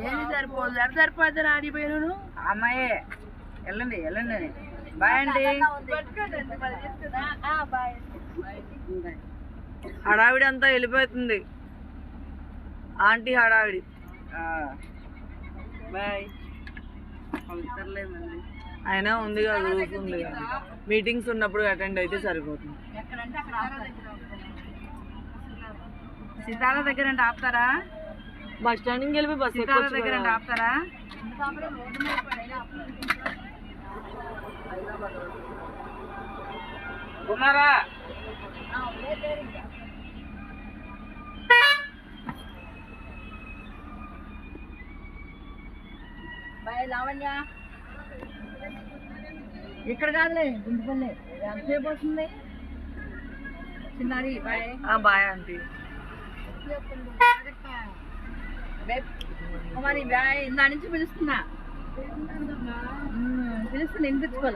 ఏమి సరిపోదు సరిపోద్ది ఆడిపోయాను అమ్మాయి వెళ్ళండి వెళ్ళండి బాయ్ అండి. హడావిడి అంతా వెళ్ళిపోతుంది ఆంటీ హడావిడి. బాయ్. అయినా ఉంది కదా గ్రూప్ ఉంది కదా మీటింగ్స్ ఉన్నప్పుడు అటెండ్ అయితే సరిపోతుంది. సితారా దగ్గర అంటే ఆపుతారా? బస్ స్టాండ్కి వెళ్ళి బస్ సితారా దగ్గర అంటే ఆపుతారా? ఉన్నారా? బాయ్ లావణ్య ఇక్కడ కాదులే గుంటుపల్లి ఎంతసేపు వస్తుంది చిన్నది. Bye bye aunty. మరి బాయ్ ఇందా నుంచి పిలుస్తున్నా వినిపించుకోవాలి.